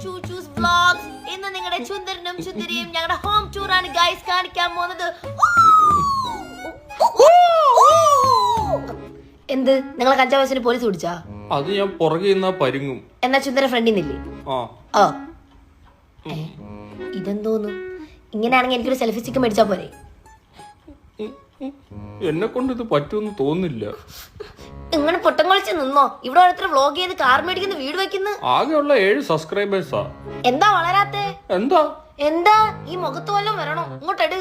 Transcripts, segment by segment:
ചൂച്ചൂസ് vlogs. ഇന്ന് നിങ്ങളുടെ ചുന്ദരനും ചുന്ദരിയും ഞങ്ങളുടെ ഹോം ടൂർ ആണ് ഗൈസ് കാണിക്കാൻ പോകുന്നത്. എന്ത് നിങ്ങളെ കഞ്ചാവസിന് പോലീസ് പിടിച്ചാ? അത് ഞാൻ പുറകെ പരിങ്ങും. എന്നാ ചുന്ദര ഫ്രണ്ടിന്നില്ലേ? ഓ ഇതെന്തോന്നു? ഇങ്ങനെയാണെങ്കിൽ എനിക്കൊരു സെൽഫി സ്റ്റിക്ക് മേടിച്ചാ പോരെ? എന്നെ കൊണ്ട് ഇത് പറ്റുമെന്ന് തോന്നില്ല. ഇങ്ങനെ പൊട്ടം കളിച്ച് നിന്നോ? ഇവിടെ ഓരോരുത്തർ വ്ലോഗ് ചെയ്ത് കാർ മേടിക്കുന്ന വീട് വെക്കുന്നു. ആകെയുള്ള 7 സബ്സ്ക്രൈബേഴ്സാ. എന്താ വളരാത്തെ? എന്താ എന്താ ഈ മുഖത്ത് വല്ലതും വരണോ? ഇങ്ങോട്ടെട്.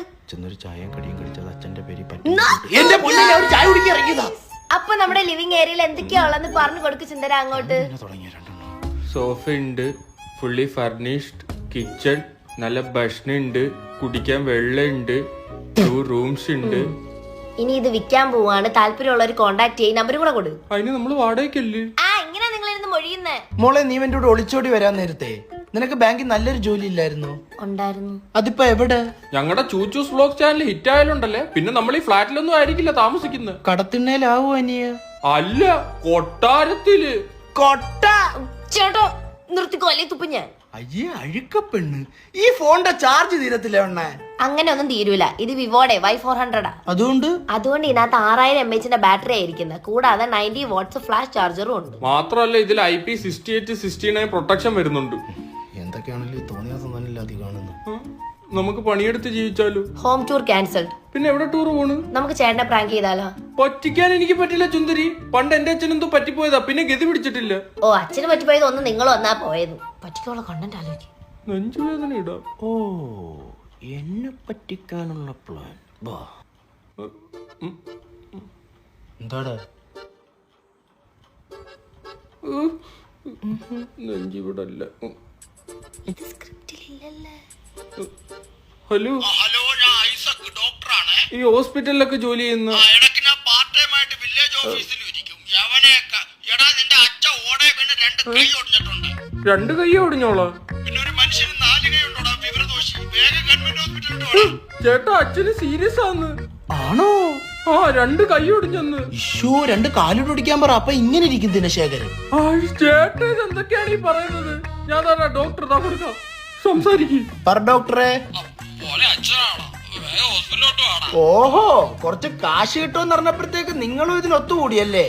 അപ്പൊ നമ്മുടെ ലിവിംഗ് ഏരിയയിൽ എന്തൊക്കെയാ ഉള്ളതെന്ന് പറഞ്ഞു കൊടുക്ക് ചുന്ദര അങ്ങോട്ട്. സോഫ ഉണ്ട്, ഫുള്ളി ഫർണിഷ്ഡ് കിച്ചൺ, നല്ല ഭക്ഷണം ഉണ്ട്, കുടിക്കാൻ വെള്ളമുണ്ട്, 2 റൂംസ് ഉണ്ട്. ഇനി ഇത് വിൽക്കാൻ പോവാണ്. താല്പര്യമുള്ളവർ കോണ്ടാക്ട് ചെയ്യും. നമ്പർ കൂടെ കൊടു. അതിന് നമ്മള് വാടകയ്ക്കല്ലേ? ഇങ്ങനെ നിങ്ങൾ ഇരുന്ന് മൊഴിയുന്നേ. മോളെ നീ എന്റെ കൂടെ ഒളിച്ചോടി വരാൻ നേരത്തെ നിനക്ക് ബാങ്കിൽ നല്ലൊരു ജോലി ഇല്ലായിരുന്നു? ഉണ്ടായിരുന്നു. അതിപ്പോ എവിടെ? ഞങ്ങളുടെ ചൂച്ചൂസ് വ്ലോഗ് ചാനൽ ഹിറ്റ് ആയാലുണ്ടല്ലേ, പിന്നെ നമ്മൾ ഈ ഫ്ലാറ്റിലൊന്നും ആയിരിക്കില്ല താമസിക്കുന്നത്. കടത്തിണ്ണയിലാവോ അനിയ? അല്ല, കൊട്ടാരത്തില്. കൊട്ട ചേട്ടോ നിർത്തിക്കോ അല്ലേ തുപ്പ് ഞാൻ. അയ്യേ അഴുക്ക പെണ്ണ്, ഈ ഫോണിന്റെ ചാർജ് തീരത്തില്ല എണ്ണ. അങ്ങനെ ഒന്നും തീരൂല. ഇത് വിവോടെ Y400 അതുകൊണ്ട് ഇതിനകത്ത് 6000 mAh ബാറ്ററി ആയിരിക്കുന്നത്. കൂടാതെ 90 വാട്ട്സ് ഫ്ലാഷ് ചാർജറും ഉണ്ട്. മാത്രമല്ല ഇതിൽ IP68 69 പ്രൊട്ടക്ഷൻ വരുന്നുണ്ട്. എന്തൊക്കെയാണെങ്കിലും തോന്നിയ സമ്മതില്ലാതെ കാണുന്നു. നമുക്ക് പണിയെടുത്ത് ജീവിച്ചാലോ? Home tour cancelled. പിന്നെ എവിടെ ടൂർ പോണ്? നമുക്ക് ചേട്ടനെ പ്രാങ്ക് ചെയ്താലോ? പറ്റിക്കാൻ എനിക്ക് പറ്റില്ല ചുന്ദരി. പണ്ട് എന്റെ അച്ഛനെന്തോ പറ്റിപ്പോയതാ, പിന്നെ ഗതി പിടിച്ചിട്ടില്ല. ഓ അച്ഛന് പറ്റിപ്പോയത് ഒന്ന് നിങ്ങൾ വന്നാ പോയത്. പറ്റിക്കുള്ള കണ്ടന്റ് ആലോചിക്കും. നെഞ്ചുവേദന ഇടാ. ഓ എന്നെ പറ്റിക്കാനുള്ള പ്ലാൻ. എന്താടാ നെഞ്ചിവിടല്ല. ഇത് സ്ക്രിപ്റ്റിലില്ലല്ലേ? ഹലോ, ഞാൻ ഐസക്, ഡോക്ടറാണ്. ഈ ഹോസ്പിറ്റലിലൊക്കെ ജോലി ചെയ്യുന്ന ഇടയ്ക്ക് ഞാൻ പാർട്ട് ടൈം ആയിട്ട് വില്ലേജ് ഓഫീസിൽ ഇരിക്കും. യവനെയൊക്കെ എടാ നിന്റെ അച്ഛ ഓടെ വീണ് 2 കൈ ഒടിഞ്ഞിട്ടുണ്ട്. 2 കൈ ഒടിഞ്ഞോളാ? പിന്നെ ഒരു മനുഷ്യന് 4 കൈ ഉണ്ടോടാ, വിവരദോഷി. വേഗം ഗവൺമെന്റ് ഹോസ്പിറ്റലിൽ. ചേട്ടാ അച്ഛന് സീരിയസ് ആന്ന്. ആണോ? 2 കൈ ഒടിഞ്ഞെന്ന്. ഇഷ്യൂ 2 കാലിലൊടിക്കാൻ പറ. അപ്പൊ ഇങ്ങനെ ഇരിക്കും ദിനശേഖരൻ. ചേട്ടാ എന്തൊക്കെയാണ് ഈ പറയുന്നത്? ഞാൻ തന്നെ ഡോക്ടർ കൊടുക്കാം, സംസാരിക്കും. പറ ഡോക്ടറെ. പോലെ അച്ഛനാണോ? വേഗം ഹോസ്പിറ്റലിലോട്ട് വേണം. ഓഹോ, കുറച്ച് കാശ് കിട്ടുമെന്ന് പറഞ്ഞപ്പോഴത്തേക്ക് നിങ്ങളും ഇതിനൊത്തുകൂടിയല്ലേ?